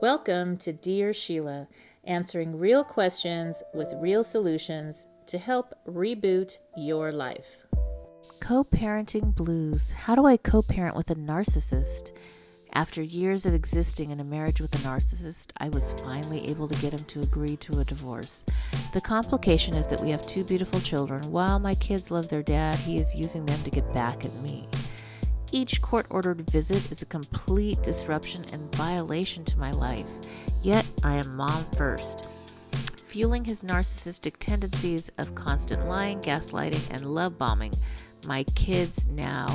Welcome to Dear Sheila, answering real questions with real solutions to help reboot your life. Co-parenting blues. How do I co-parent with a narcissist? After years of existing in a marriage with a narcissist, I was finally able to get him to agree to a divorce. The complication is that we have two beautiful children. While my kids love their dad, he is using them to get back at me. Each court-ordered visit is a complete disruption and violation to my life, yet I am mom first. Fueling his narcissistic tendencies of constant lying, gaslighting, and love bombing, my kids now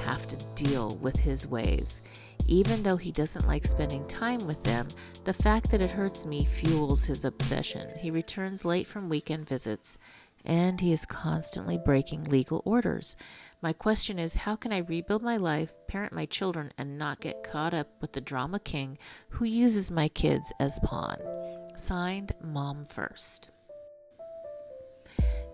have to deal with his ways. Even though he doesn't like spending time with them, the fact that it hurts me fuels his obsession. He returns late from weekend visits, and he is constantly breaking legal orders. My question is, how can I rebuild my life, parent my children, and not get caught up with the drama king who uses my kids as pawn? Signed, Mom First.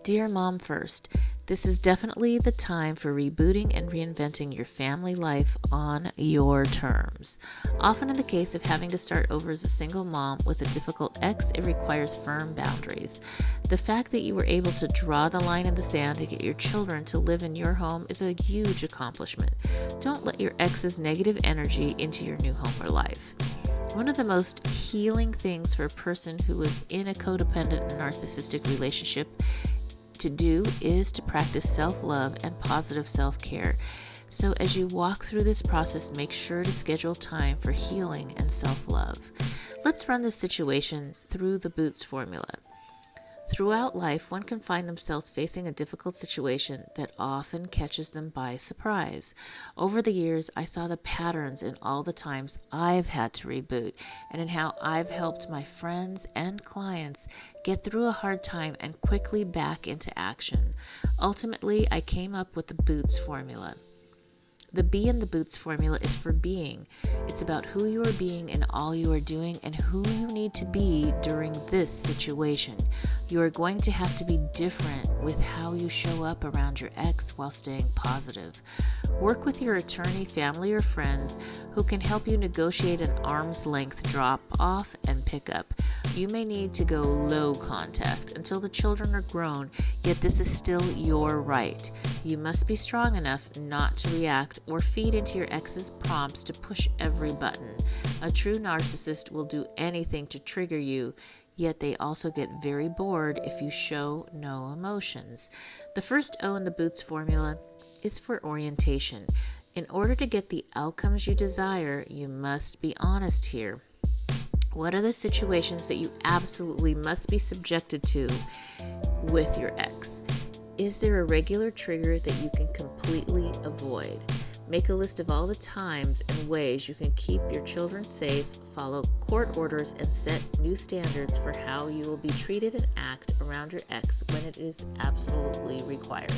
Dear Mom First, this is definitely the time for rebooting and reinventing your family life on your terms. Often in the case of having to start over as a single mom with a difficult ex, it requires firm boundaries. The fact that you were able to draw the line in the sand to get your children to live in your home is a huge accomplishment. Don't let your ex's negative energy into your new home or life. One of the most healing things for a person who is in a codependent and narcissistic relationship to do is to practice self-love and positive self-care. So as you walk through this process, make sure to schedule time for healing and self-love. Let's run this situation through the Boots formula. Throughout life, one can find themselves facing a difficult situation that often catches them by surprise. Over the years, I saw the patterns in all the times I've had to reboot and in how I've helped my friends and clients get through a hard time and quickly back into action. Ultimately, I came up with the Boots formula. The B in the Boots formula is for being. It's about who you are being and all you are doing and who you need to be during this situation. You are going to have to be different with how you show up around your ex while staying positive. Work with your attorney, family, or friends who can help you negotiate an arm's length drop off and pick up. You may need to go low contact until the children are grown, yet this is still your right. You must be strong enough not to react or feed into your ex's prompts to push every button. A true narcissist will do anything to trigger you, yet they also get very bored if you show no emotions. The first O in the Boots formula is for orientation. In order to get the outcomes you desire, you must be honest here. What are the situations that you absolutely must be subjected to with your ex? Is there a regular trigger that you can completely avoid? Make a list of all the times and ways you can keep your children safe, follow court orders, and set new standards for how you will be treated and act around your ex when it is absolutely required.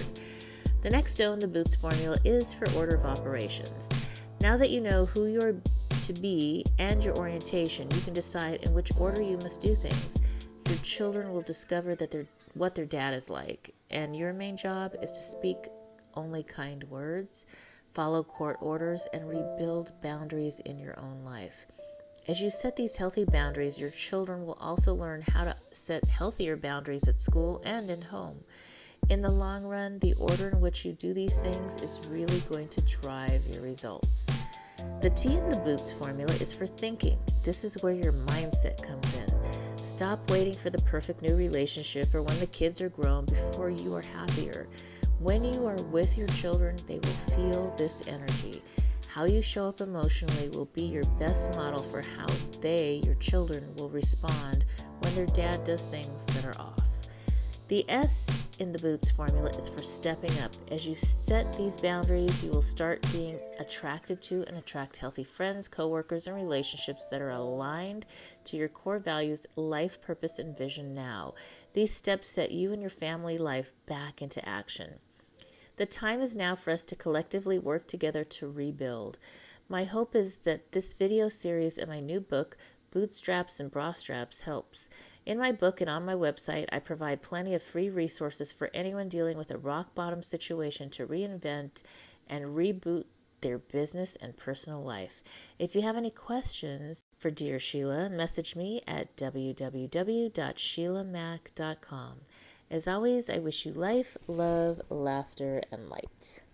The next O in the Boots formula is for order of operations. Now that you know who you are to be and your orientation, you can decide in which order you must do things. Your children will discover what their dad is like, and your main job is to speak only kind words, follow court orders, and rebuild boundaries in your own life. As you set these healthy boundaries, your children will also learn how to set healthier boundaries at school and in home. In the long run, the order in which you do these things is really going to drive your results. The T in the Boots formula is for thinking. This is where your mindset comes in. Stop waiting for the perfect new relationship or when the kids are grown before you are happier. When you are with your children, they will feel this energy. How you show up emotionally will be your best model for how your children, will respond when their dad does things that are off. The S in the Boots formula is for stepping up. As you set these boundaries, you will start being attracted to and attract healthy friends, coworkers, and relationships that are aligned to your core values, life purpose, and vision now. These steps set you and your family life back into action. The time is now for us to collectively work together to rebuild. My hope is that this video series and my new book, Bootstraps and Bra Straps, helps. In my book and on my website, I provide plenty of free resources for anyone dealing with a rock-bottom situation to reinvent and reboot their business and personal life. If you have any questions, For Dear Sheila, message me at www.sheilamac.com. As always, I wish you life, love, laughter, and light.